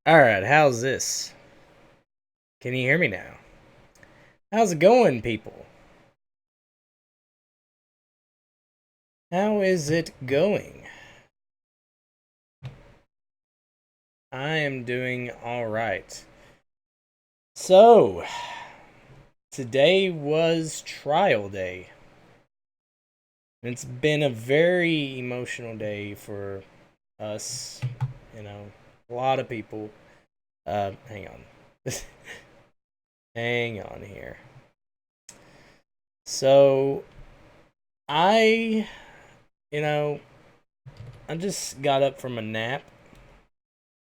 Alright, how's this? Can you hear me now? How's it going, people? How is it going? I am doing alright. So, today was trial day. It's been a very emotional day for us, you know, a lot of people. Hang on. Hang on here. So, I, you know, I just got up from a nap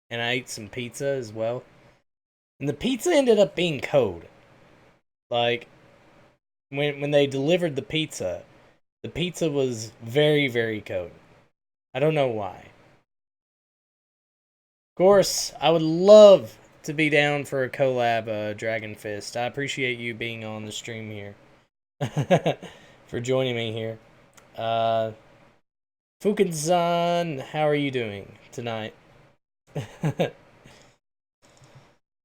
and I ate some pizza as well. And the pizza ended up being cold. Like when they delivered the pizza was very very cold. I don't know why. Of course, I would love to be down for a collab Dragon Fist. I appreciate you being on the stream here. For joining me here. Uh Fukin-san, how are you doing tonight?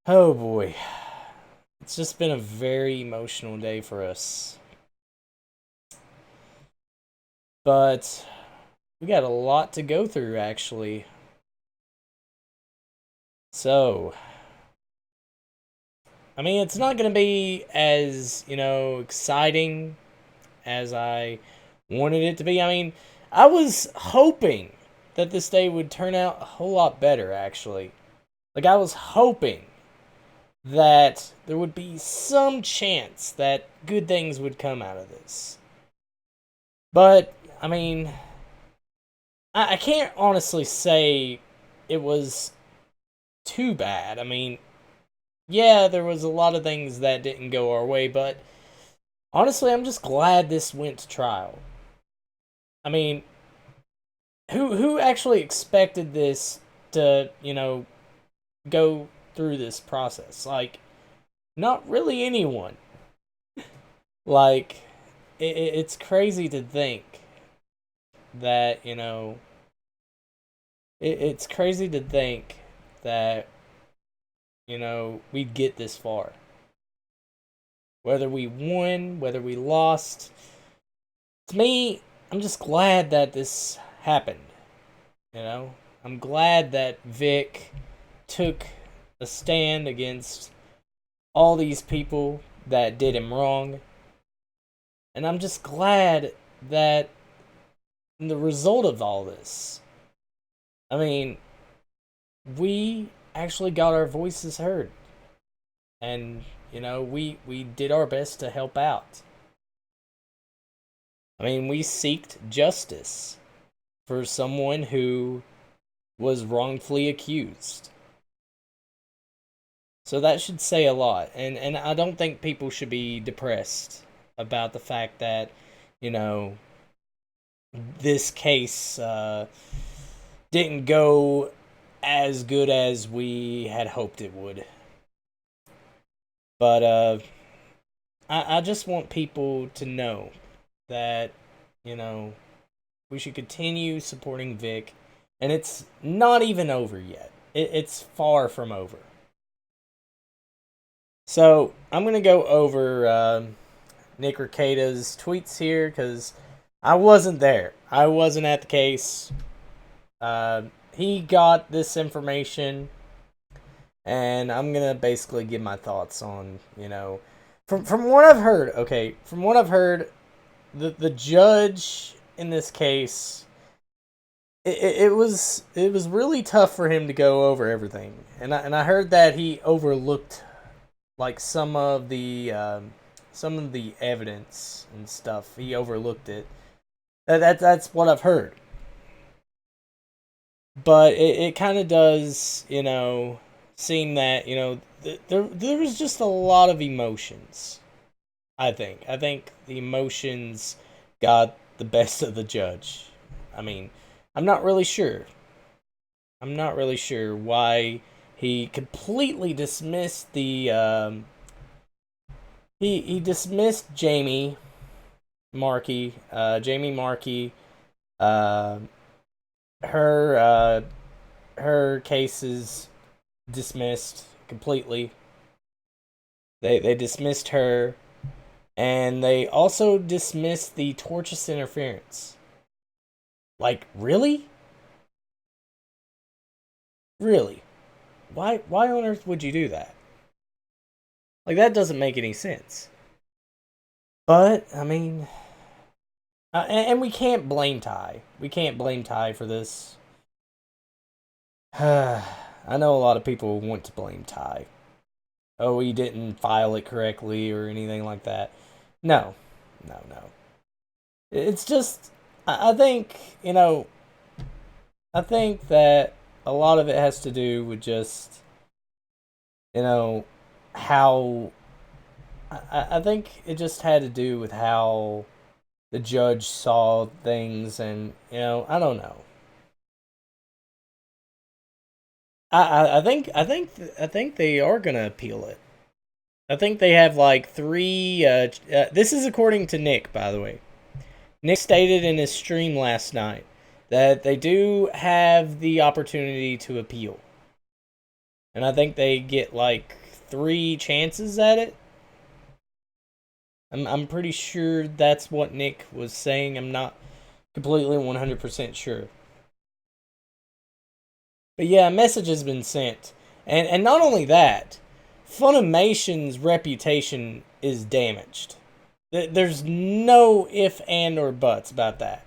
Oh boy. It's just been a very emotional day for us. But we got a lot to go through, actually. So, I mean, it's not going to be as, exciting as I wanted it to be. I mean, I was hoping that this day would turn out a whole lot better, actually. Like, I was hoping that there would be some chance that good things would come out of this. But, I mean, I can't honestly say it was too bad. I mean, yeah, there was a lot of things that didn't go our way, but honestly, I'm just glad this went to trial. I mean, who actually expected this to, go through this process? Like, not really anyone. Like, it's crazy to think that, it's crazy to think that, we'd get this far. Whether we won, whether we lost. To me, I'm just glad that this happened. You know? I'm glad that Vic took a stand against all these people that did him wrong. And I'm just glad that the result of all this, I mean, we actually got our voices heard. And, we did our best to help out. I mean, we seeked justice for someone who was wrongfully accused. So that should say a lot. And I don't think people should be depressed about the fact that, you know, this case didn't go as good as we had hoped it would. But I just want people to know that, you know, we should continue supporting Vic. And it's not even over yet. It's far from over. So I'm going to go over Nick Rekieta's tweets here because I wasn't there. I wasn't at the case. He got this information, and I'm gonna basically give my thoughts on, from what I've heard. Okay, from what I've heard, the judge in this case, it was really tough for him to go over everything, and I heard that he overlooked like some of the evidence and stuff. He overlooked it. That's what I've heard. But it kind of does, seem that, there was just a lot of emotions. I think the emotions got the best of the judge. I mean, I'm not really sure. I'm not really sure why he completely dismissed the he dismissed Jamie Markey, uh, her her cases dismissed completely. They dismissed her, and they also dismissed the tortious interference. Like, really? Really? Why on earth would you do that? Like, that doesn't make any sense. But I mean, and we can't blame Ty. We can't blame Ty for this. I know a lot of people want to blame Ty. Oh, he didn't file it correctly or anything like that. No, no, no. It's just, I think, I think that a lot of it has to do with just, you know, how. I think it just had to do with how the judge saw things, and I don't know. I think they are gonna appeal it. I think they have like three. This is according to Nick, by the way. Nick stated in his stream last night that they do have the opportunity to appeal, and I think they get like three chances at it. I'm pretty sure that's what Nick was saying. I'm not completely 100% sure. But yeah, a message has been sent. And not only that, Funimation's reputation is damaged. There's no if and or buts about that.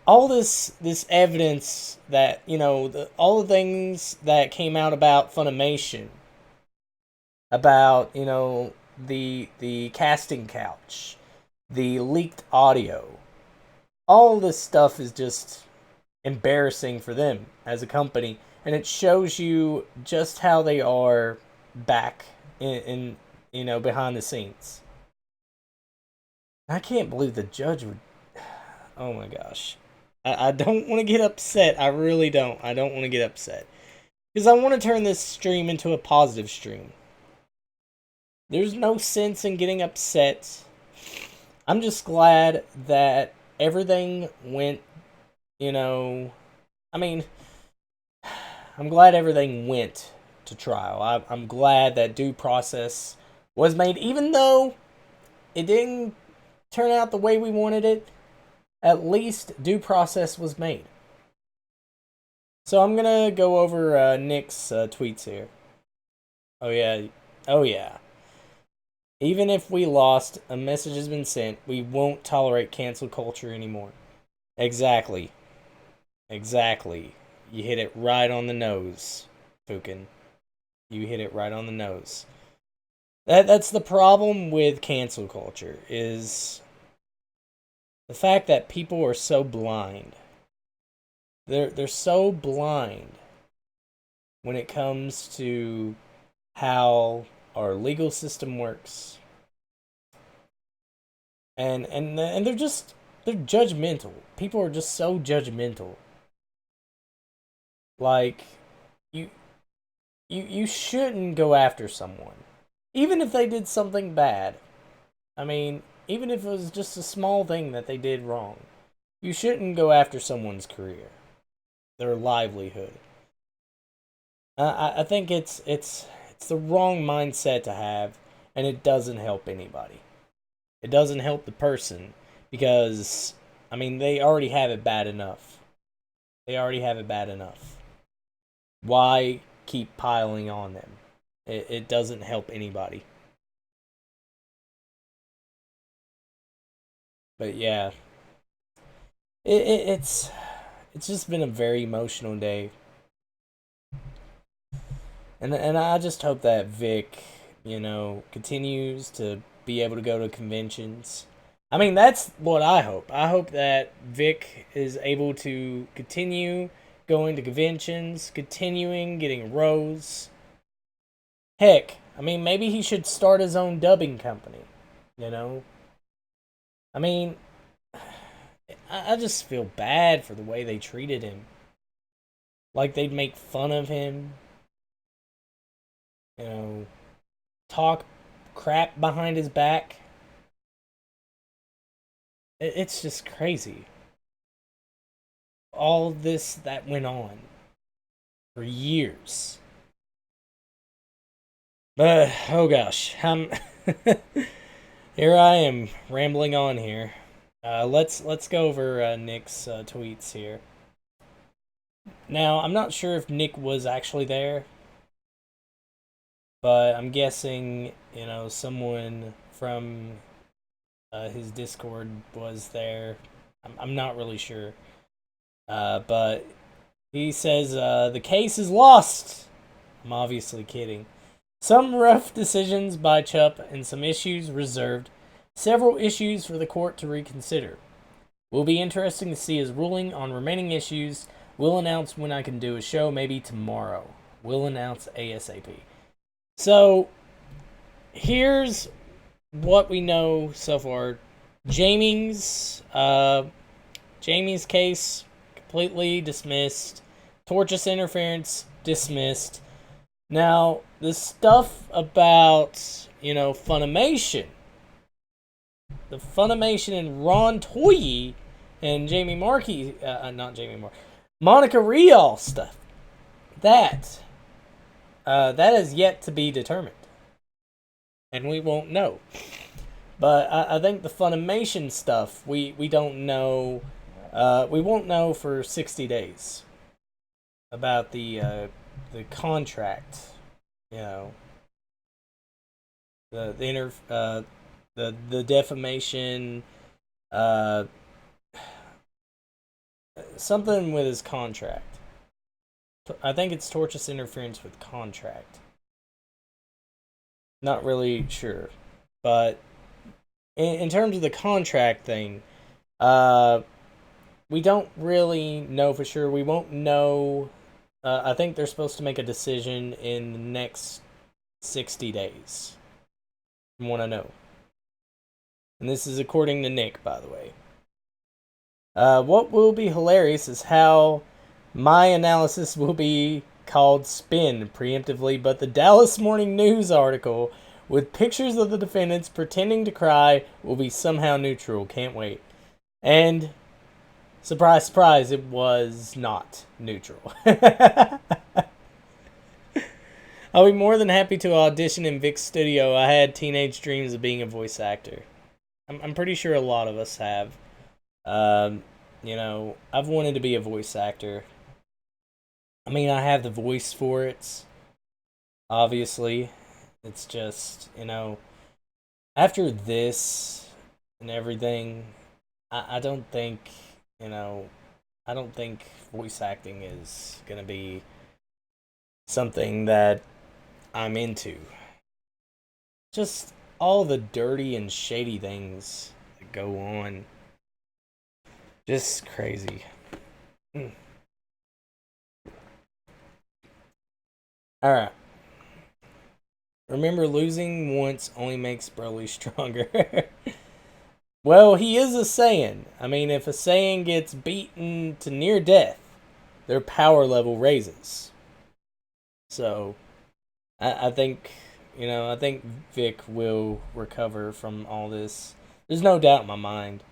All this evidence that, all the things that came out about Funimation, about, the casting couch, the leaked audio, all this stuff is just embarrassing for them as a company, and it shows you just how they are back in behind the scenes. I can't believe the judge would. Oh my gosh, I don't want to get upset. I really don't. I don't want to get upset because I want to turn this stream into a positive stream. There's no sense in getting upset. I'm just glad that everything went. I mean, I'm glad everything went to trial. I'm glad that due process was made, even though it didn't turn out the way we wanted it. At least due process was made. So I'm gonna go over Nick's tweets here. Oh yeah, oh yeah. Even if we lost, a message has been sent. We won't tolerate cancel culture anymore. Exactly. Exactly. You hit it right on the nose, Fukin. You hit it right on the nose. That's the problem with cancel culture, is the fact that people are so blind. They're so blind when it comes to how our legal system works. And they're judgmental. People are just so judgmental. Like, you you shouldn't go after someone, even if they did something bad. I mean, even if it was just a small thing that they did wrong, you shouldn't go after someone's career, their livelihood. I think it's the wrong mindset to have, and it doesn't help anybody. It doesn't help the person because, I mean, they already have it bad enough. They already have it bad enough. Why keep piling on them? It doesn't help anybody. But yeah, it's it's just been a very emotional day, and I just hope that Vic, continues to be able to go to conventions. I mean, that's what I hope. I hope that Vic is able to continue going to conventions, continuing getting roles. Heck, I mean, maybe he should start his own dubbing company. You know, I mean, I just feel bad for the way they treated him. Like they'd make fun of him, you know, talk crap behind his back. It's just crazy. All this that went on for years. But oh gosh, here I am rambling on here. Let's go over Nick's tweets here. Now I'm not sure if Nick was actually there, but I'm guessing someone from his Discord was there. I'm not really sure, but he says the case is lost. I'm obviously kidding. Some rough decisions by Chup and some issues reserved. Several issues for the court to reconsider. Will be interesting to see his ruling on remaining issues. Will announce when I can do a show, maybe tomorrow. Will announce ASAP. So, here's what we know so far. Jamie's case completely dismissed. Tortious interference dismissed. Now, the stuff about, Funimation, the Funimation and Ron Toye and Jamie Markey, not Jamie Markey, Monica Rial stuff, that is yet to be determined. And we won't know. But I think the Funimation stuff, we don't know, we won't know for 60 days about the contract, the the defamation, something with his contract. I think it's tortious interference with contract. Not really sure, but in terms of the contract thing, we don't really know for sure. We won't know. I think they're supposed to make a decision in the next 60 days. I want to know. And this is according to Nick, by the way. What will be hilarious is how my analysis will be called spin preemptively, but the Dallas Morning News article with pictures of the defendants pretending to cry will be somehow neutral. Can't wait. And surprise, surprise, it was not neutral. I'll be more than happy to audition in Vic's studio. I had teenage dreams of being a voice actor. I'm pretty sure a lot of us have. I've wanted to be a voice actor. I mean, I have the voice for it, obviously. It's just, after this and everything, I don't think, I don't think voice acting is going to be something that I'm into. Just all the dirty and shady things that go on. Just crazy. Alright. Remember, losing once only makes Broly stronger. Well, he is a Saiyan. I mean, if a Saiyan gets beaten to near death, their power level raises. So, I think, I think Vic will recover from all this. There's no doubt in my mind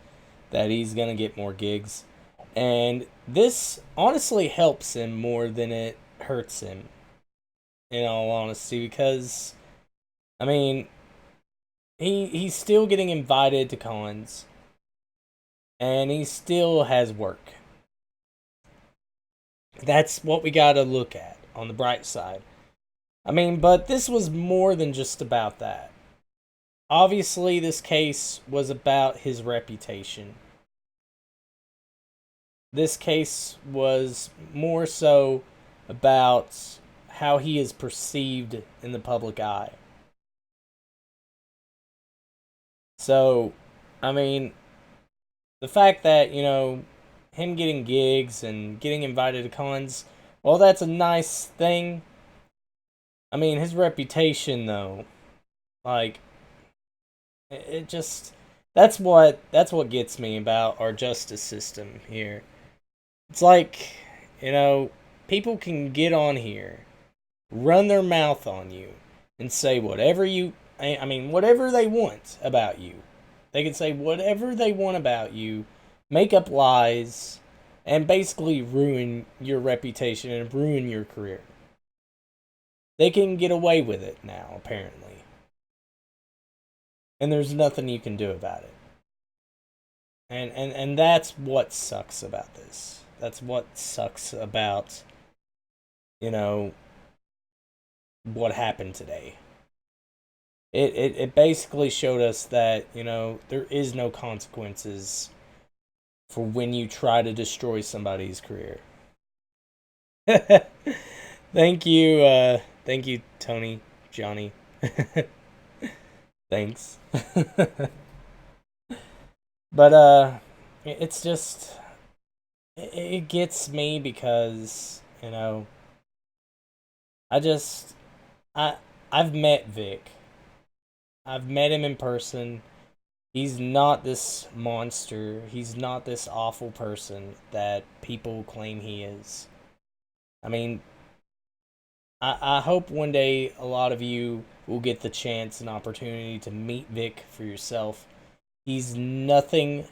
that he's going to get more gigs. And this honestly helps him more than it hurts him, in all honesty, because, I mean, he's still getting invited to cons, and he still has work. That's what we gotta look at on the bright side. I mean, but this was more than just about that. Obviously, this case was about his reputation. This case was more so about how he is perceived in the public eye. So, I mean, the fact that, him getting gigs and getting invited to cons, well, that's a nice thing. I mean, his reputation, though, like, it just, that's what gets me about our justice system here. It's like, people can get on here, run their mouth on you, and say whatever whatever they want about you. They can say whatever they want about you, make up lies, and basically ruin your reputation and ruin your career. They can get away with it now, apparently. And there's nothing you can do about it. And that's what sucks about this. That's what sucks about, you know, what happened today. It basically showed us that, there is no consequences for when you try to destroy somebody's career. Thank you, Tony, Johnny. Thanks. But it's just it gets me because I just I I've met Vic. I've met him in person. He's not this monster. He's not this awful person that people claim he is. I mean, I hope one day a lot of you will get the chance and opportunity to meet Vic for yourself. He's nothing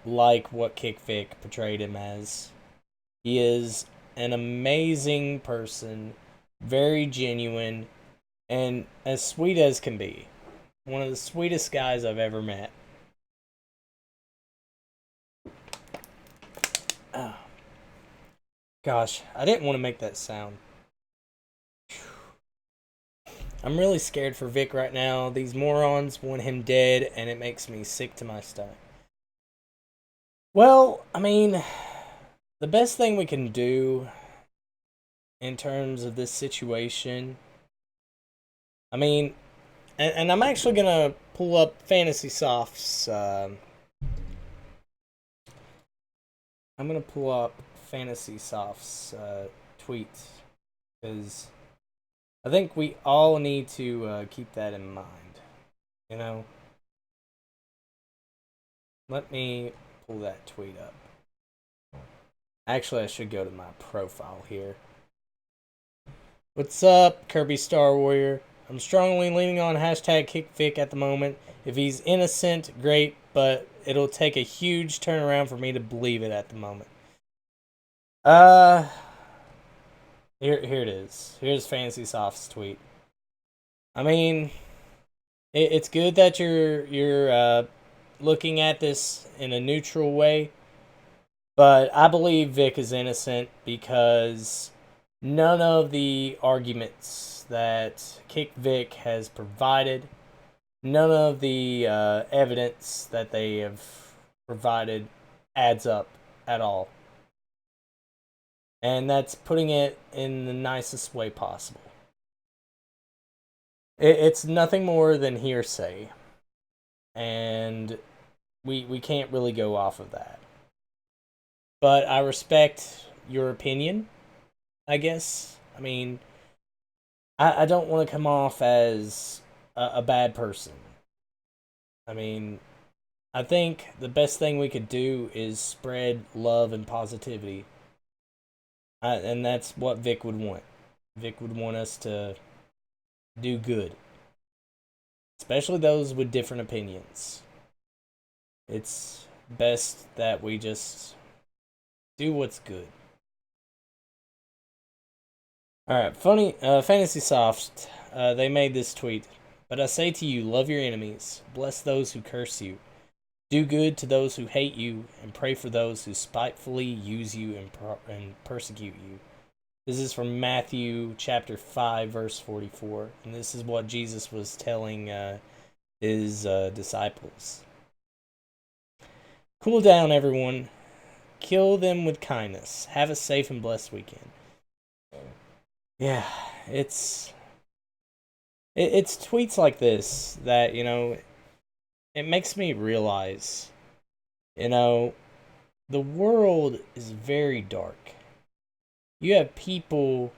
like what Kick Vic portrayed him as. He is an amazing person, very genuine, and as sweet as can be. One of the sweetest guys I've ever met. Oh, gosh, I didn't want to make that sound. I'm really scared for Vic right now. These morons want him dead, and it makes me sick to my stomach. Well, I mean, the best thing we can do in terms of this situation, I mean, and I'm actually going to pull up Fantasy Soft's. I'm going to pull up Fantasy Soft's tweets because I think we all need to keep that in mind. You know? Let me pull that tweet up. Actually, I should go to my profile here. What's up, Kirby Star Warrior? I'm strongly leaning on hashtag KickVic at the moment. If he's innocent, great, but it'll take a huge turnaround for me to believe it at the moment. Here it is. Here's Fantasy Soft's tweet. I mean, it's good that you're looking at this in a neutral way, but I believe Vic is innocent because none of the arguments that Kick Vic has provided, none of the evidence that they have provided adds up at all. And that's putting it in the nicest way possible. It's nothing more than hearsay. And we can't really go off of that. But I respect your opinion, I guess. I mean, I don't want to come off as a bad person. I mean, I think the best thing we could do is spread love and positivity. And that's what Vic would want. Vic would want us to do good. Especially those with different opinions. It's best that we just do what's good. Alright, Fantasy Soft, they made this tweet. But I say to you, love your enemies, bless those who curse you, do good to those who hate you, and pray for those who spitefully use you and persecute you. This is from Matthew chapter 5, verse 44. And this is what Jesus was telling his disciples. Cool down, everyone. Kill them with kindness. Have a safe and blessed weekend. Yeah, it's tweets like this that, it makes me realize, the world is very dark. You have people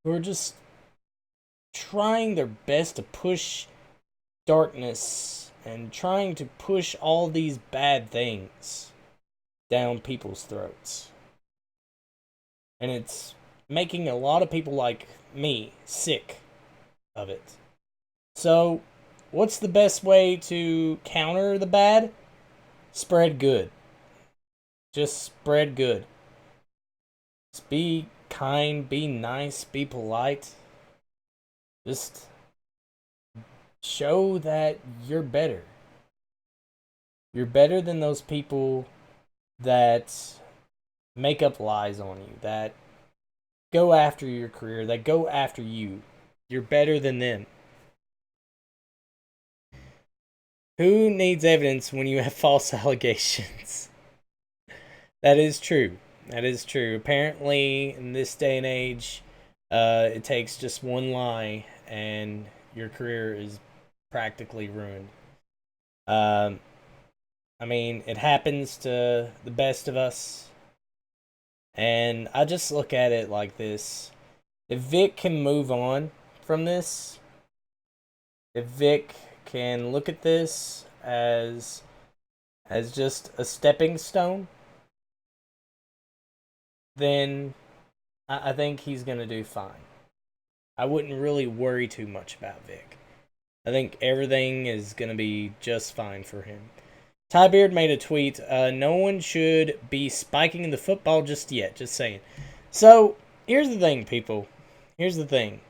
who are just trying their best to push darkness and trying to push all these bad things down people's throats. And it's making a lot of people like me sick of it. So, what's the best way to counter the bad? Spread good. Just spread good. Just be kind, be nice, be polite. Just show that you're better. You're better than those people that make up lies on you, that go after your career, that go after you. You're better than them. Who needs evidence when you have false allegations? That is true. That is true. Apparently, in this day and age, it takes just one lie and your career is practically ruined. Um, I mean, it happens to the best of us. And I just look at it like this. If Vic can move on from this, if Vic can look at this as just a stepping stone, then I think he's going to do fine. I wouldn't really worry too much about Vic. I think everything is going to be just fine for him. Ty Beard made a tweet, no one should be spiking the football just yet, just saying. So, here's the thing, people. Here's the thing.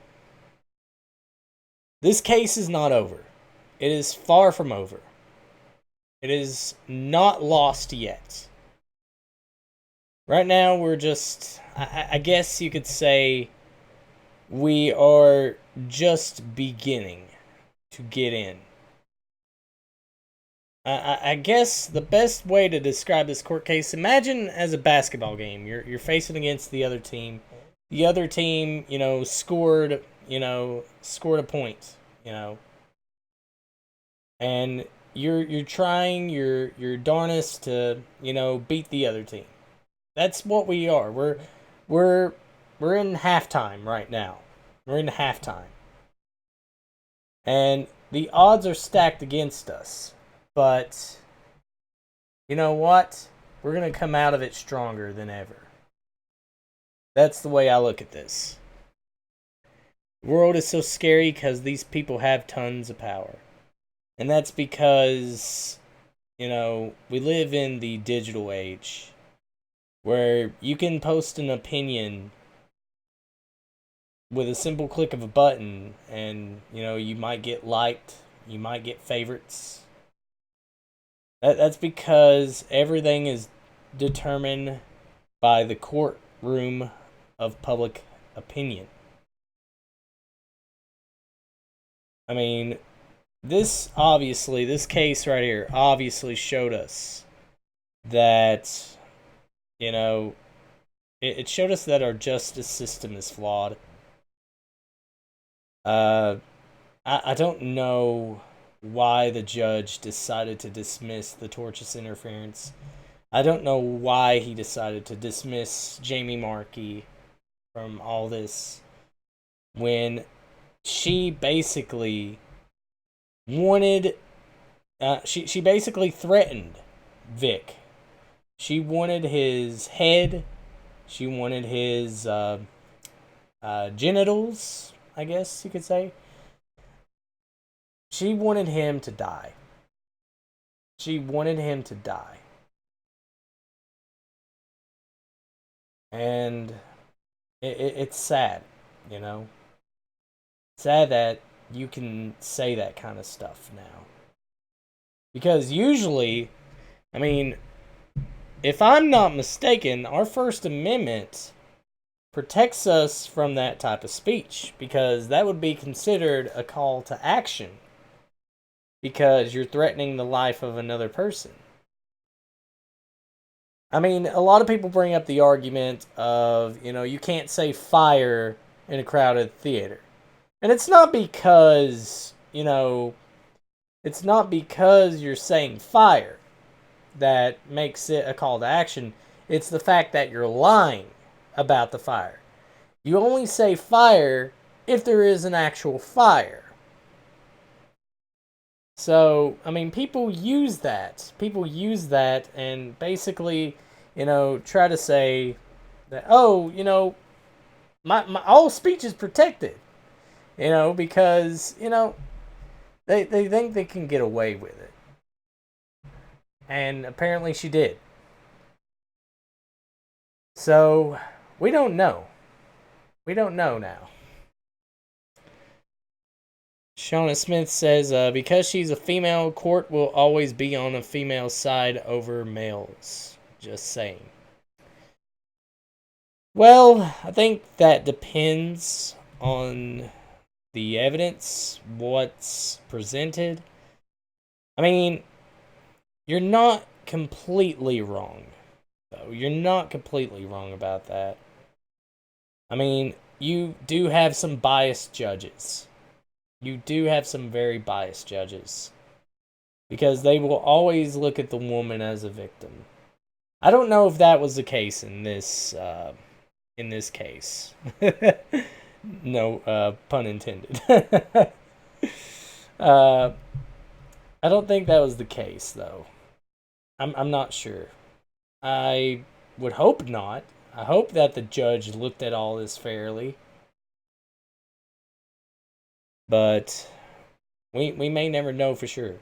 This case is not over. It is far from over. It is not lost yet. Right now, we're just, I guess you could say, we are just beginning to get in. I guess the best way to describe this court case, imagine as a basketball game. You're facing against the other team. The other team, scored a point, and you're trying your darnest to, beat the other team. That's what we are. We're in halftime right now. We're in halftime. And the odds are stacked against us. But you know what? We're going to come out of it stronger than ever. That's the way I look at this. The world is so scary because these people have tons of power. And that's because, we live in the digital age where you can post an opinion with a simple click of a button and, you might get liked, you might get favorites. That's because everything is determined by the courtroom of public opinion. I mean, this case right here obviously showed us that, it showed us that our justice system is flawed. I don't know why the judge decided to dismiss the tortious interference. I don't know why he decided to dismiss Jamie Markey from all this when she basically wanted she basically threatened Vic. She wanted his head. She wanted his genitals, I guess you could say. She wanted him to die. She wanted him to die. And it's sad, Sad that you can say that kind of stuff now. Because usually, I mean, if I'm not mistaken, our First Amendment protects us from that type of speech because that would be considered a call to action because you're threatening the life of another person. I mean, a lot of people bring up the argument of, you can't say fire in a crowded theater. And it's not because, it's not because you're saying fire that makes it a call to action. It's the fact that you're lying about the fire. You only say fire if there is an actual fire. So, I mean, people use that. People use that and basically, try to say that, my all speech is protected. Because, they think they can get away with it. And apparently she did. So, we don't know. We don't know now. Shauna Smith says, because she's a female, court will always be on a female side over males. Just saying. Well, I think that depends on the evidence, what's presented. I mean, you're not completely wrong, though. You're not completely wrong about that. I mean, you do have some biased judges. You do have some very biased judges. Because they will always look at the woman as a victim. I don't know if that was the case in this case. No pun intended. I don't think that was the case, though. I'm not sure. I would hope not. I hope that the judge looked at all this fairly. But we may never know for sure.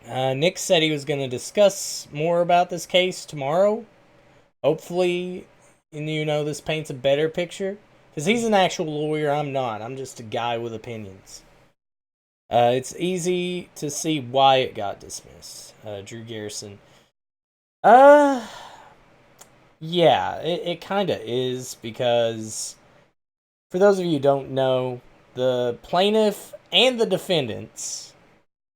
Nick said he was going to discuss more about this case tomorrow. Hopefully, this paints a better picture. Because he's an actual lawyer, I'm not. I'm just a guy with opinions. It's easy to see why it got dismissed. Drew Garrison. Yeah, it kind of is, because for those of you who don't know, the plaintiff and the defendants,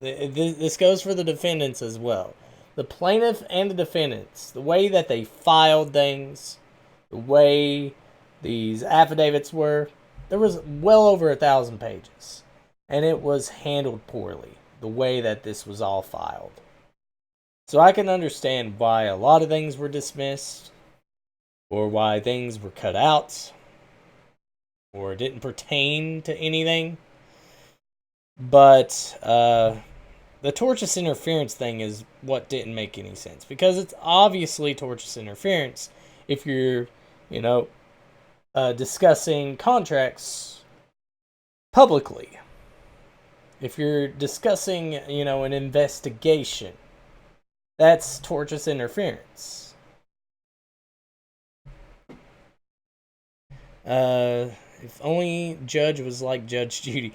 this goes for the defendants as well. The plaintiff and the defendants, the way that they filed things, the way these affidavits were, there was well over 1,000 pages. And it was handled poorly, the way that this was all filed. So I can understand why a lot of things were dismissed, or why things were cut out, or didn't pertain to anything. But the tortious interference thing is what didn't make any sense. Because it's obviously tortious interference if you're, discussing contracts publicly. If you're discussing, an investigation, that's tortious interference. If only Judge was like Judge Judy.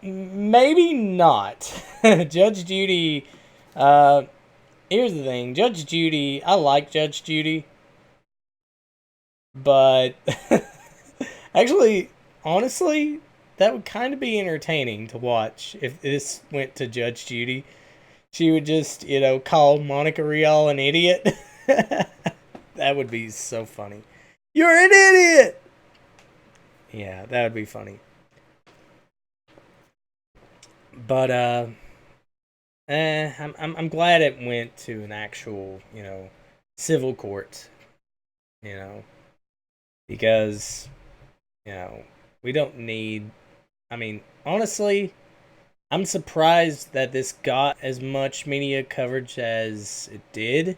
Maybe not. Judge Judy, here's the thing. Judge Judy, I like Judge Judy. But, actually, honestly, that would kind of be entertaining to watch if this went to Judge Judy. She would just, call Monica Rial an idiot. That would be so funny. You're an idiot! Yeah, that would be funny. But, I'm glad it went to an actual, civil court. Because, we don't need... honestly, I'm surprised that this got as much media coverage as it did.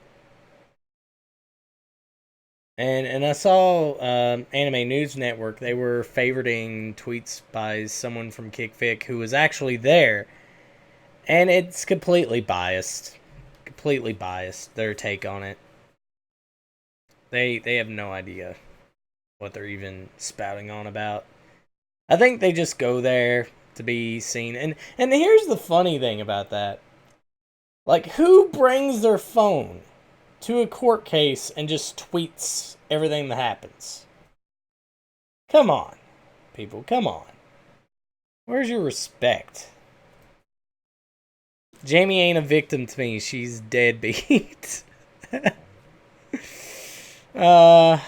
And I saw Anime News Network, they were favoriting tweets by someone from Kick Vic who was actually there. And it's completely biased. Completely biased, their take on it. They have no idea what they're even spouting on about. I think they just go there to be seen. And here's the funny thing about that. Like, who brings their phone to a court case and just tweets everything that happens? Come on, people, come on. Where's your respect? Jamie ain't a victim to me. She's deadbeat. The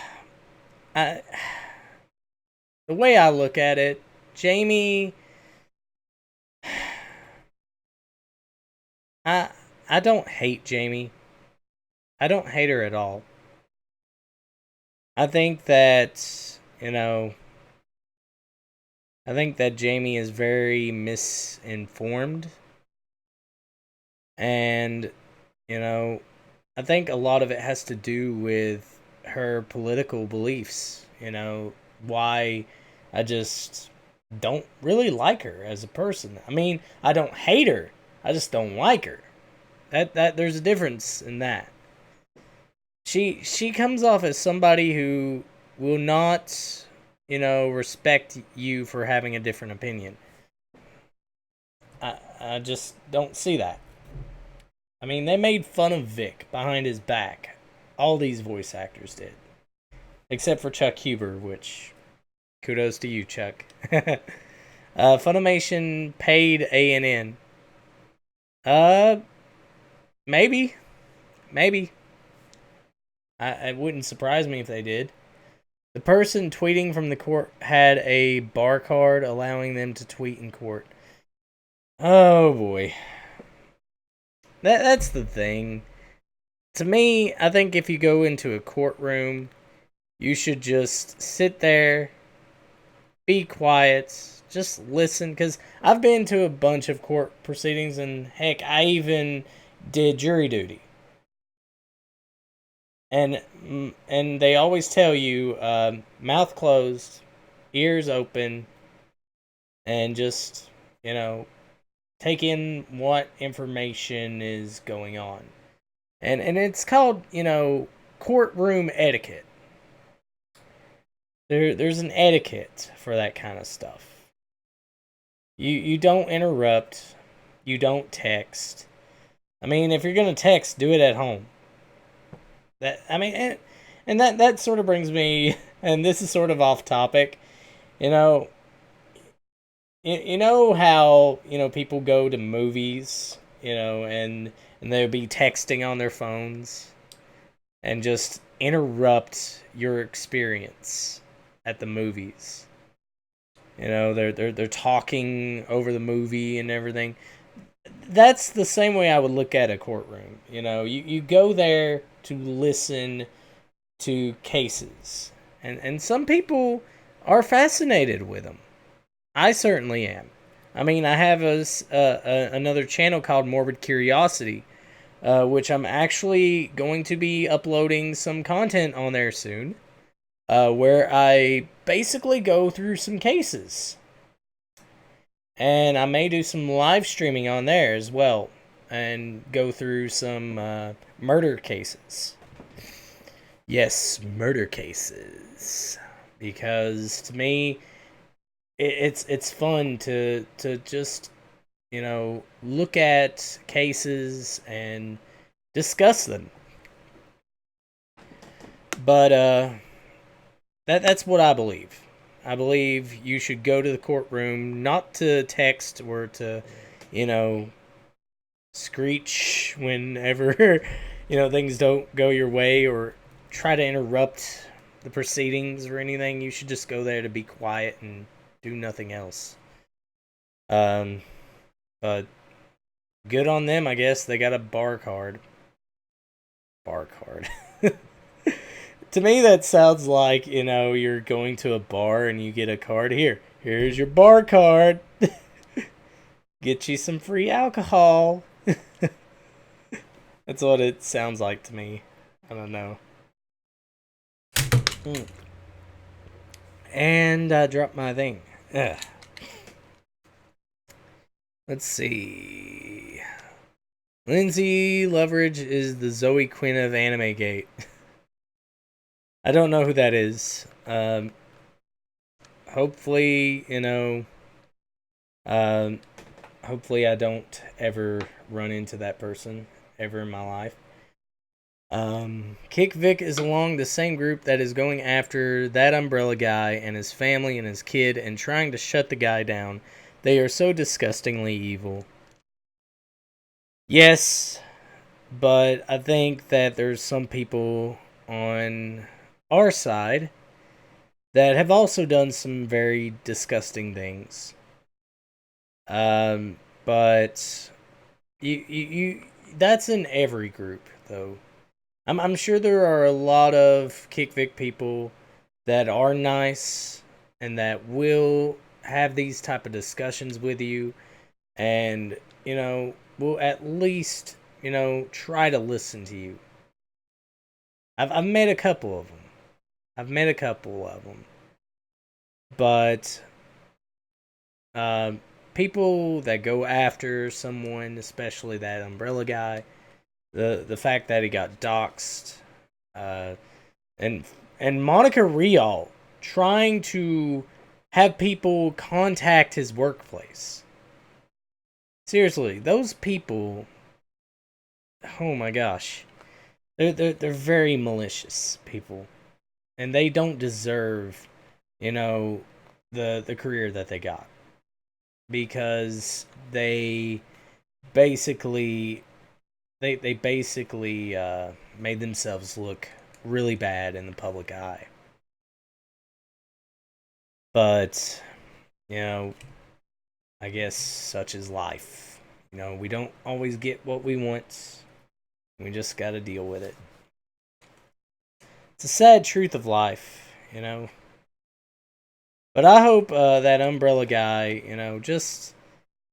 way I look at it, Jamie, I don't hate Jamie. I don't hate her at all. I think that, I think that Jamie is very misinformed. And, I think a lot of it has to do with her political beliefs. Why I just don't really like her as a person. I don't hate her. I just don't like her. That there's a difference in that. She comes off as somebody who will not, respect you for having a different opinion. I just don't see that. I mean, they made fun of Vic behind his back. All these voice actors did. Except for Chuck Huber, which kudos to you, Chuck. Funimation paid A&N. Uh, maybe. Maybe. It wouldn't surprise me if they did. The person tweeting from the court had a bar card allowing them to tweet in court. Oh boy. That's the thing. To me, I think if you go into a courtroom, you should just sit there, be quiet, just listen. Because I've been to a bunch of court proceedings, and heck, I even did jury duty. And they always tell you, mouth closed, ears open, and just, take in what information is going on. And it's called, courtroom etiquette. There's an etiquette for that kind of stuff. You don't interrupt. You don't text. I mean, if you're gonna text, do it at home. And that sort of brings me, and this is sort of off topic. You know, you know how people go to movies, and they'll be texting on their phones and just interrupt your experience at the movies. They're talking over the movie and everything. That's the same way I would look at a courtroom. You go there to listen to cases, and some people are fascinated with them. I certainly am. I mean, I have another channel called Morbid Curiosity, which I'm actually going to be uploading some content on there soon, where I basically go through some cases. And I may do some live streaming on there as well, and go through some murder cases. Yes, murder cases. Because to me, it's fun to just look at cases and discuss them. But that's what I believe. I believe you should go to the courtroom not to text or to screech whenever things don't go your way or try to interrupt the proceedings or anything. You should just go there to be quiet and do nothing else. But good on them, I guess. They got a bar card. Bar card. To me, that sounds like, you're going to a bar and you get a card. Here's your bar card. Get you some free alcohol. That's what it sounds like to me. I don't know. And I dropped my thing. Ugh. Let's see. Lindsay Loveridge is the Zoe Quinn of Anime Gate. I don't know who that is. Hopefully, hopefully I don't ever run into that person ever in my life. Kick Vic is along the same group that is going after that umbrella guy and his family and his kid and trying to shut the guy down. They are so disgustingly evil. Yes, but I think that there's some people on our side that have also done some very disgusting things. But you that's in every group though. I'm sure there are a lot of Kick Vic people that are nice and that will have these type of discussions with you, and will at least try to listen to you. I've met a couple of them. But people that go after someone, especially that umbrella guy, the fact that he got doxxed, and Monica Rial trying to have people contact his workplace. Seriously, those people, oh my gosh. They're very malicious people. And they don't deserve, the career that they got. Because they basically made themselves look really bad in the public eye. But, I guess such is life. We don't always get what we want. We just got to deal with it. It's a sad truth of life. But I hope that umbrella guy, just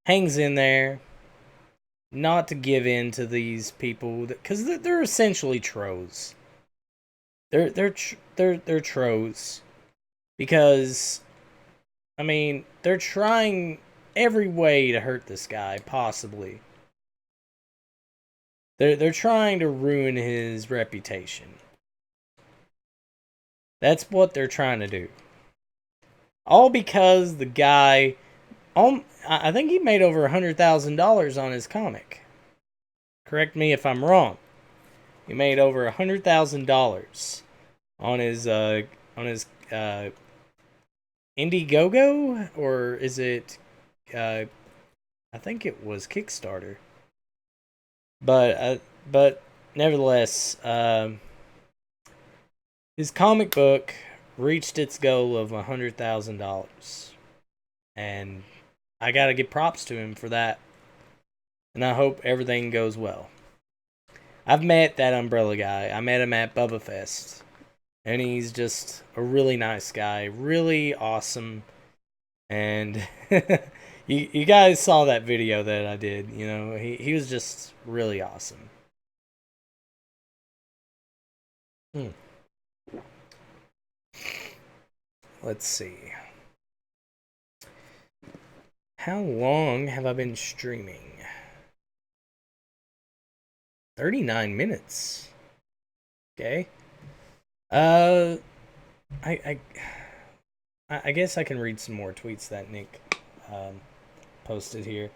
hangs in there, not to give in to these people, because they're essentially trolls. They're trolls because, I mean, they're trying every way to hurt this guy possibly. They're trying to ruin his reputation. That's what they're trying to do. All because the guy, I think he made over $100,000 on his comic. Correct me if I'm wrong. He made over $100,000 on his Indiegogo, or is it? I think it was Kickstarter. But nevertheless, his comic book reached its goal of $100,000, and I gotta give props to him for that. And I hope everything goes well. I've met that umbrella guy. I met him at Bubba Fest, and he's just a really nice guy, really awesome. And you guys saw that video that I did. He was just really awesome. Let's see. How long have I been streaming? 39 minutes. Okay. I guess I can read some more tweets that Nick posted here.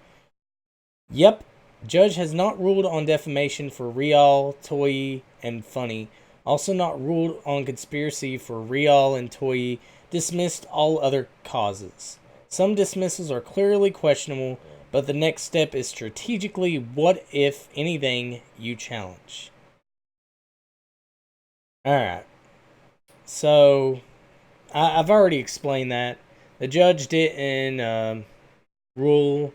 Yep. Judge has not ruled on defamation for Real, Toy, and Funny. Also not ruled on conspiracy for Real and Toy. Dismissed all other causes. Some dismissals are clearly questionable, but the next step is strategically what, if anything, you challenge. Alright. So, I've already explained that. The judge didn't rule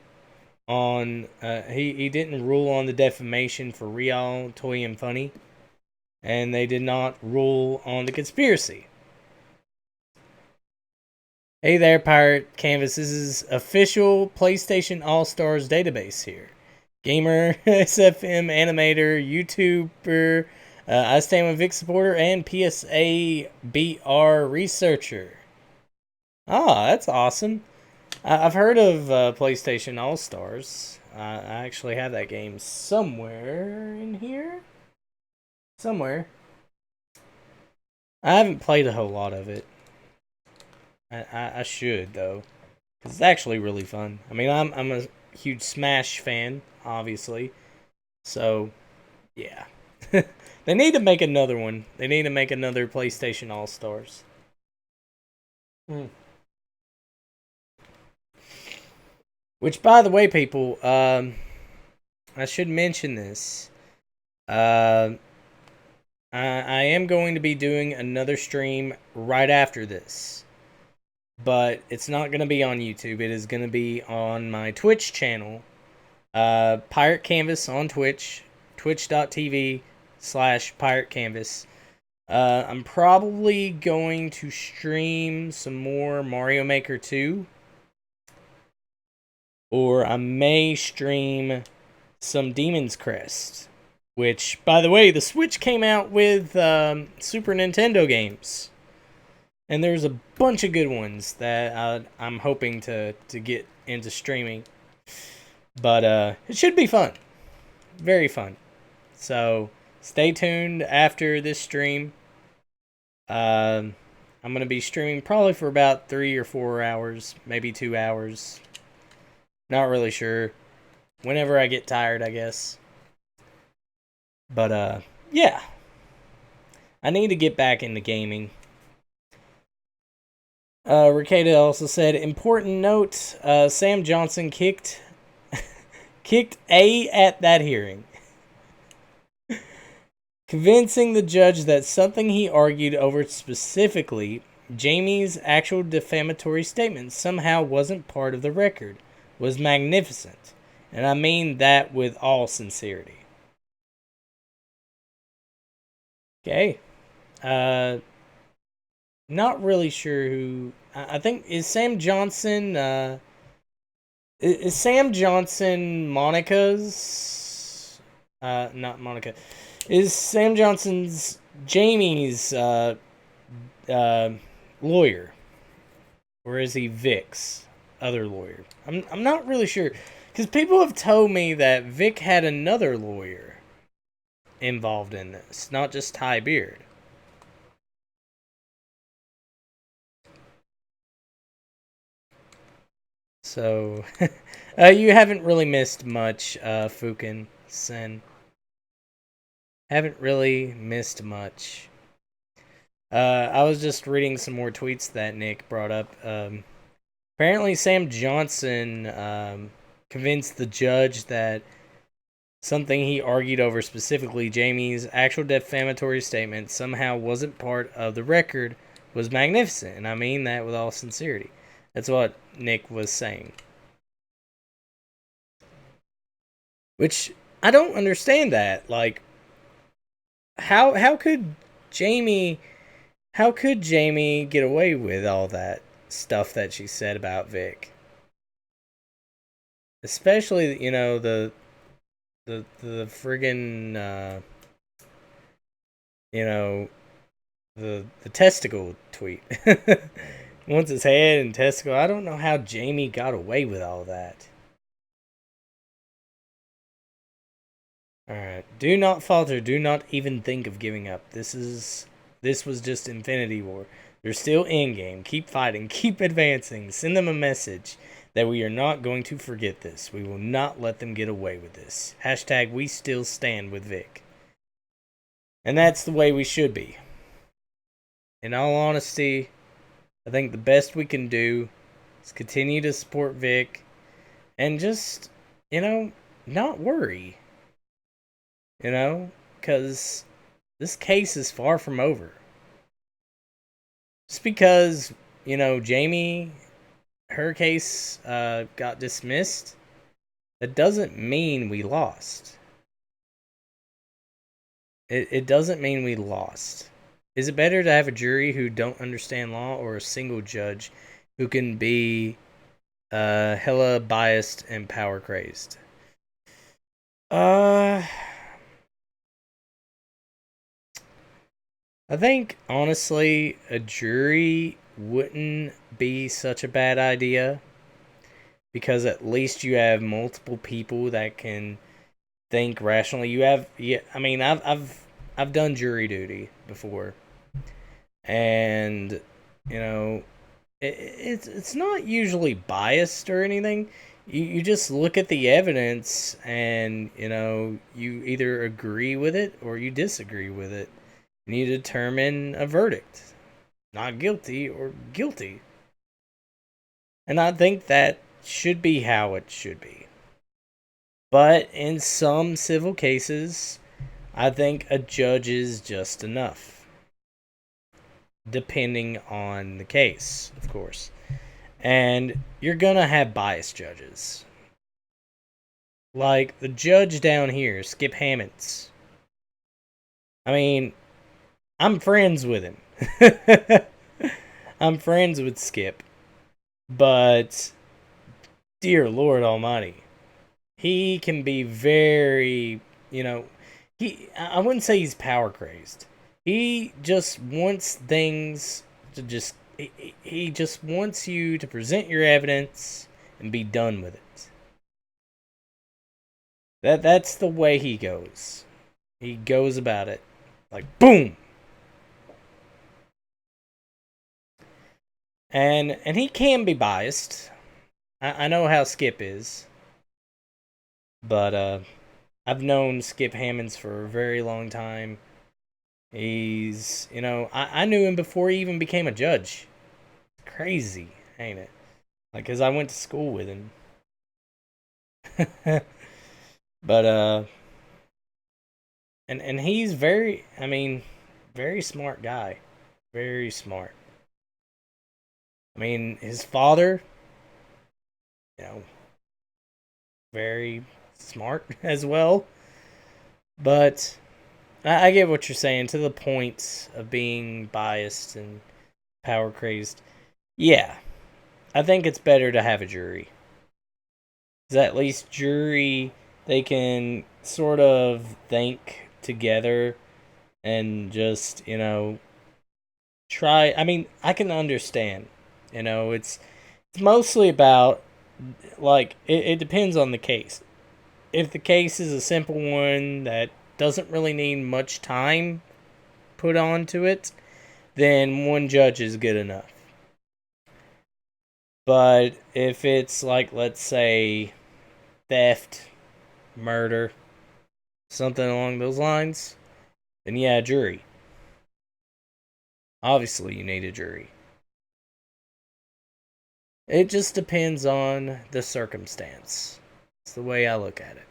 on... he didn't rule on the defamation for Real, Toy, and Funny. And they did not rule on the conspiracy. Hey there, Pirate Canvas. This is official PlayStation All-Stars database here. Gamer, SFM animator, YouTuber, I Stand With Vic supporter, and PSA BR researcher. That's awesome. I've heard of PlayStation All-Stars. I actually have that game somewhere in here. Somewhere. I haven't played a whole lot of it. I should, though. Because it's actually really fun. I mean, I'm a huge Smash fan, obviously. So, yeah. They need to make another one. They need to make another PlayStation All-Stars. Which, by the way, people, I should mention this. I am going to be doing another stream right after this. But it's not going to be on YouTube. It is going to be on my Twitch channel. Pirate Canvas on Twitch. Twitch.tv/Pirate Canvas. I'm probably going to stream some more Mario Maker 2. Or I may stream some Demon's Crest. Which, by the way, the Switch came out with Super Nintendo games. And there's a bunch of good ones that I'm hoping to get into streaming. But it should be fun. Very fun. So stay tuned after this stream. I'm I'm going to be streaming probably for about 3 or 4 hours, maybe 2 hours. Not really sure. Whenever I get tired, I guess. But, yeah. I need to get back into gaming. Ricada also said, important note, Sam Johnson kicked A at that hearing. Convincing the judge that something he argued over, specifically Jamie's actual defamatory statement, somehow wasn't part of the record, was magnificent. And I mean that with all sincerity. Okay. Not really sure who. I think is Sam Johnson. Is Sam Johnson Monica's? Not Monica. Is Sam Johnson's Jamie's lawyer, or is he Vic's other lawyer? I'm not really sure, because people have told me that Vic had another lawyer involved in this, not just Ty Beard. So, you haven't really missed much, Fukin Sen. Haven't really missed much. I was just reading some more tweets that Nick brought up. Apparently, Sam Johnson convinced the judge that something he argued over, specifically Jamie's actual defamatory statement, somehow wasn't part of the record, was magnificent. And I mean that with all sincerity. That's what Nick was saying. Which, I don't understand that. Like, how could Jamie get away with all that stuff that she said about Vic? Especially, the friggin' the testicle tweet. Once his head and testicle. I don't know how Jamie got away with all that. Alright. Do not falter. Do not even think of giving up. This was just Infinity War. They're still in-game. Keep fighting. Keep advancing. Send them a message that we are not going to forget this. We will not let them get away with this. Hashtag we still stand with Vic. And that's the way we should be. In all honesty, I think the best we can do is continue to support Vic and just, not worry. Because this case is far from over. Just because, Jamie, her case got dismissed, that doesn't mean we lost. It doesn't mean we lost. Is it better to have a jury who don't understand law, or a single judge who can be hella biased and power crazed? I think, honestly, a jury wouldn't be such a bad idea, because at least you have multiple people that can think rationally. I've done jury duty before, and it's not usually biased or anything. You just look at the evidence, and you either agree with it or you disagree with it. And you determine a verdict. Not guilty or guilty. And I think that should be how it should be. But in some civil cases, I think a judge is just enough. Depending on the case, of course. And you're gonna have biased judges. Like the judge down here, Skip Hammonds. I mean, I'm friends with him. I'm friends with Skip. But, dear Lord Almighty, he can be very, I wouldn't say he's power crazed. He just wants things to he just wants you to present your evidence and be done with it. That's the way he goes. He goes about it like, boom! and he can be biased. I know how Skip is, but I've known Skip Hammonds for a very long time. He's, I knew him before he even became a judge. It's crazy, ain't it? Like, cause I went to school with him. But and he's very, very smart guy, very smart. I mean, his father, you know, very smart as well. But I get what you're saying to the point of being biased and power crazed. Yeah, I think it's better to have a jury. Because at least jury, they can sort of think together and just, try. I mean, I can understand. It's mostly about, like, it depends on the case. If the case is a simple one that doesn't really need much time put onto it, then one judge is good enough. But if it's like, let's say, theft, murder, something along those lines, then yeah, jury. Obviously, you need a jury. It just depends on the circumstance. It's the way I look at it.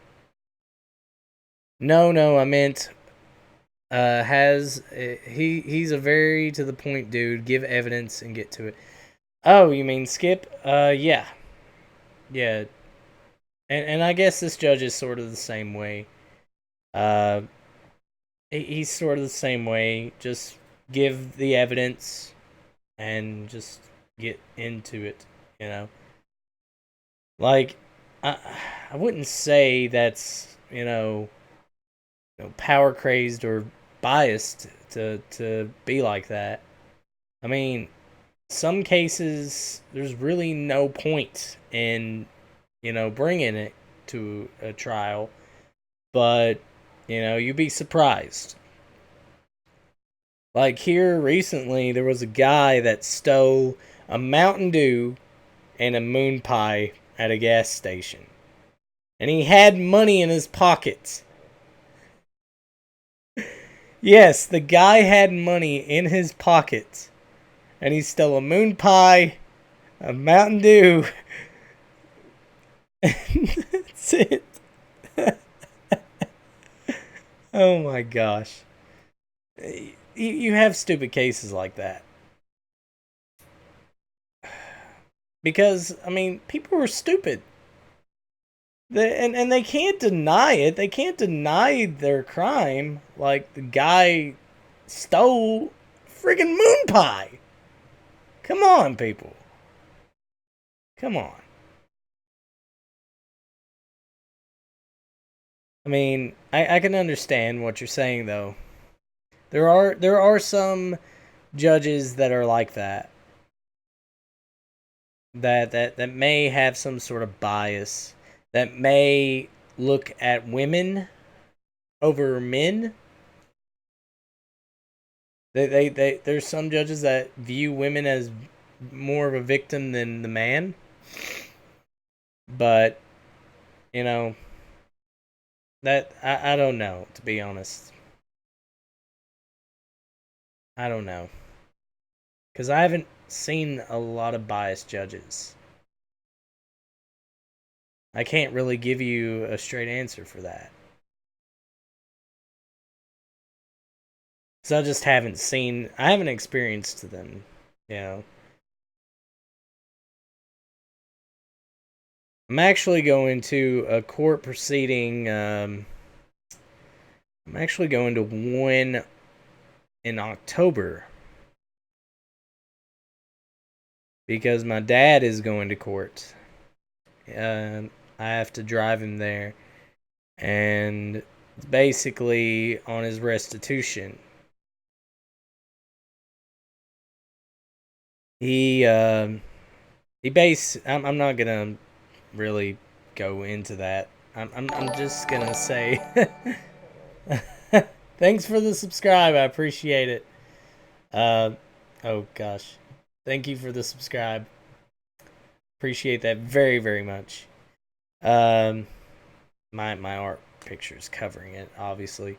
No, I meant has he's a very to the point dude. Give evidence and get to it. Oh, you mean Skip? Yeah, yeah, and I guess this judge is sort of the same way. Uh, he's sort of the same way. Just give the evidence and just get into it. You know, like I I wouldn't say that's power crazed or biased to be like that. I mean, some cases there's really no point in bringing it to a trial, but you'd be surprised. Like here recently, there was a guy that stole a Mountain Dew and a moon pie at a gas station, and he had money in his pockets. Yes, the guy had money in his pockets, and he stole a moon pie, a Mountain Dew. That's it. Oh my gosh. You have stupid cases like that. Because, I mean, people are stupid. And they can't deny it. They can't deny their crime. Like, the guy stole friggin' moon pie. Come on, people. Come on. I mean, I can understand what you're saying, though. There are some judges that are like that. That may have some sort of bias. That may look at women over men. There's some judges that view women as more of a victim than the man. But, you know, that I don't know, to be honest. I don't know. Because I haven't seen a lot of biased judges. I can't really give you a straight answer for that. So I haven't experienced them, you know. I'm actually going to a court proceeding. I'm actually going to one in October because my dad is going to court. I have to drive him there, and it's basically on his restitution. He I'm not gonna really go into that. I'm just gonna say thanks for the subscribe. I appreciate it. Uh, oh gosh. Thank you for the subscribe. Appreciate that very, very much. My art picture's covering it, obviously.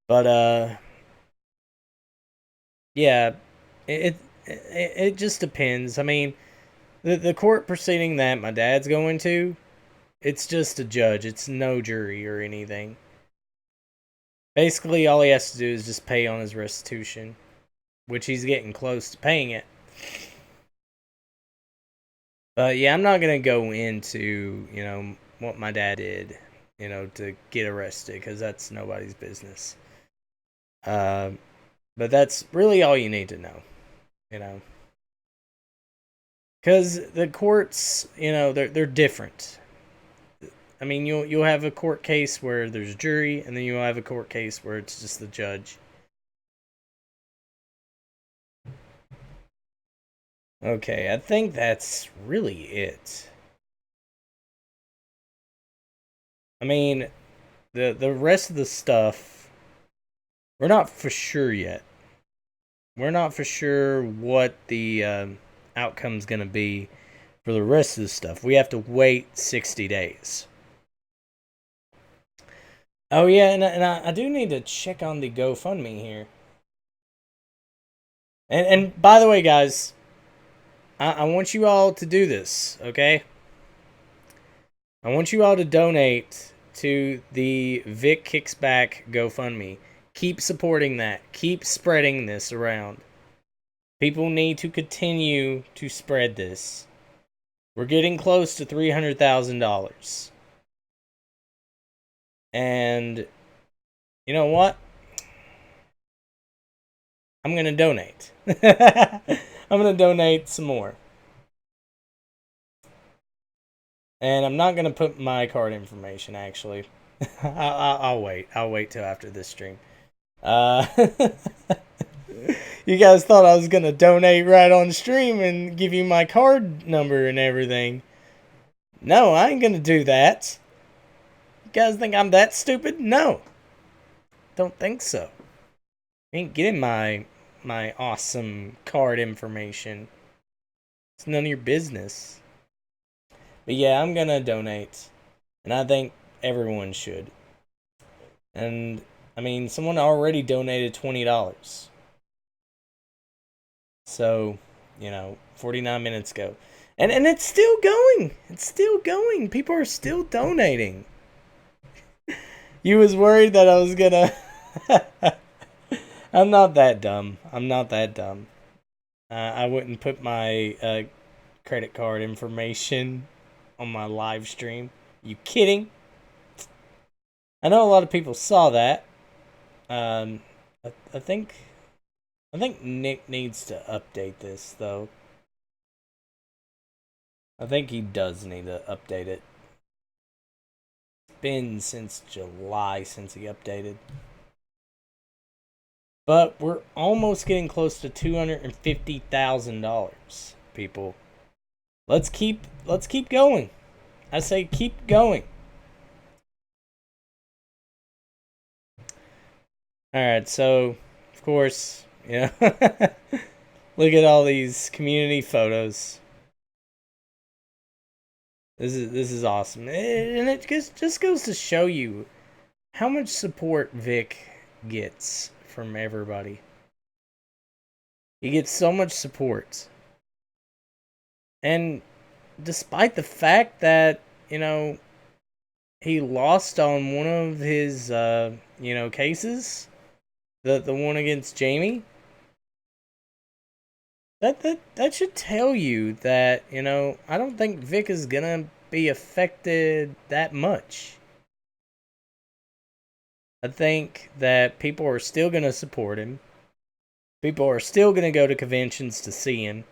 But yeah, it just depends. I mean, the court proceeding that my dad's going to, it's just a judge. It's no jury or anything. Basically, all he has to do is just pay on his restitution, which he's getting close to paying it. But yeah, I'm not gonna go into what my dad did, to get arrested, because that's nobody's business. But that's really all you need to know, because the courts, they're different. I mean, you'll have a court case where there's a jury, and then you'll have a court case where it's just the judge. Okay, I think that's really it. I mean, the rest of the stuff, we're not for sure yet. We're not for sure what the outcome's going to be for the rest of the stuff. We have to wait 60 days. Oh, yeah, and I do need to check on the GoFundMe here. And by the way, guys, I want you all to do this, okay? I want you all to donate to the Vic Kicks Back GoFundMe. Keep supporting that. Keep spreading this around. People need to continue to spread this. We're getting close to $300,000. And you know what? I'm going to donate. I'm going to donate some more. And I'm not going to put my card information, actually. I'll wait. I'll wait till after this stream. You guys thought I was going to donate right on stream and give you my card number and everything. No, I ain't going to do that. You guys think I'm that stupid? No. Don't think so. Ain't getting my awesome card information. It's none of your business. But yeah, I'm going to donate. And I think everyone should. And, I mean, someone already donated $20. So, 49 minutes ago. And it's still going. It's still going. People are still donating. You was worried that I was gonna... I'm not that dumb. I wouldn't put my credit card information on my live stream. You kidding? I know a lot of people saw that. I think Nick needs to update this, though. I think he does need to update it. It's been since July since he updated. But we're almost getting close to $250,000, people. Let's keep going. I say keep going. Alright, so of course, look at all these community photos. This is awesome. And it just goes to show you how much support Vic gets from everybody. He gets so much support. And despite the fact that, he lost on one of his, cases, the one against Jamie, that should tell you that, I don't think Vic is gonna be affected that much. I think that people are still gonna support him. People are still gonna go to conventions to see him.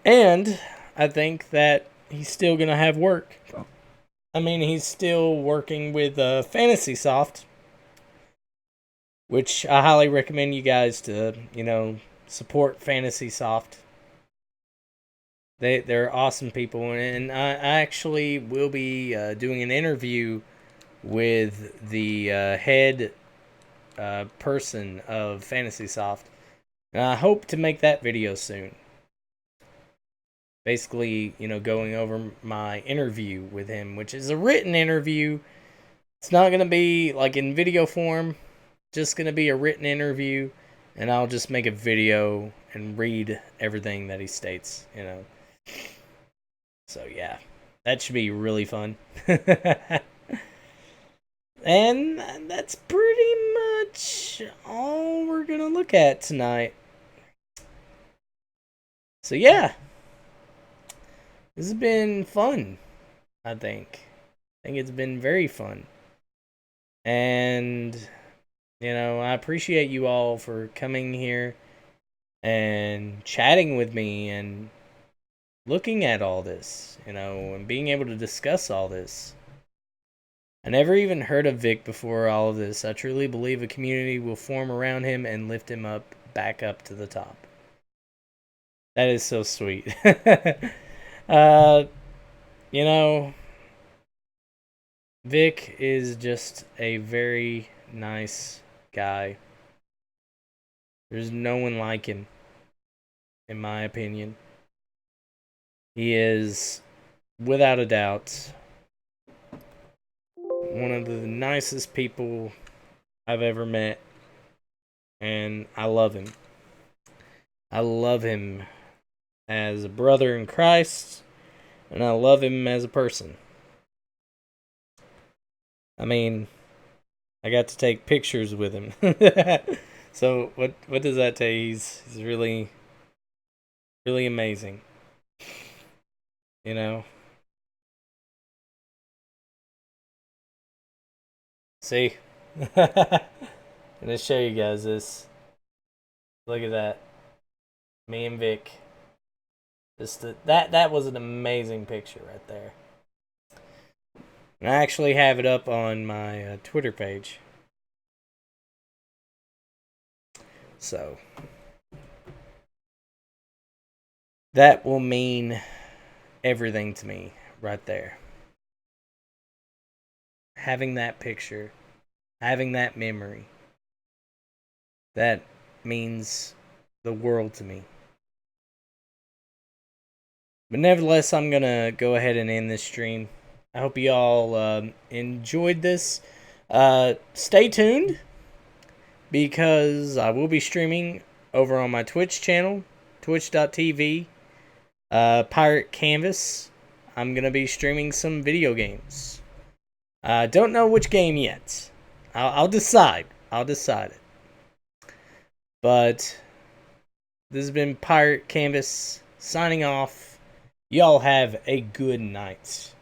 And I think that he's still gonna have work. I mean, he's still working with Fantasy Soft, which I highly recommend you guys to, support Fantasy Soft. They're awesome people, and I actually will be doing an interview with the head person of Fantasy Soft. And I hope to make that video soon. Basically, going over my interview with him, which is a written interview. It's not going to be like in video form, just going to be a written interview, and I'll just make a video and read everything that he states. So, yeah, that should be really fun. And that's pretty much all we're going to look at tonight. So, yeah, this has been fun, I think. I think it's been very fun. And, I appreciate you all for coming here and chatting with me and looking at all this, and being able to discuss all this. I never even heard of Vic before all of this. I truly believe a community will form around him and lift him up, back up to the top. That is so sweet. You know, Vic is just a very nice guy. There's no one like him, in my opinion. He is, without a doubt, one of the nicest people I've ever met, and I love him. I love him as a brother in Christ, and I love him as a person. I mean, I got to take pictures with him. So what does that tell you? He's really, really amazing. You know? See? I'm gonna show you guys this. Look at that. Me and Vic. That was an amazing picture right there. And I actually have it up on my Twitter page. So that will mean everything to me right there. Having that picture, having that memory, that means the world to me. But nevertheless, I'm going to go ahead and end this stream. I hope you all enjoyed this. Stay tuned, because I will be streaming over on my Twitch channel, twitch.tv, Pirate Canvas. I'm going to be streaming some video games. Don't know which game yet. I'll decide. I'll decide it. But this has been Pirate Canvas signing off. Y'all have a good night.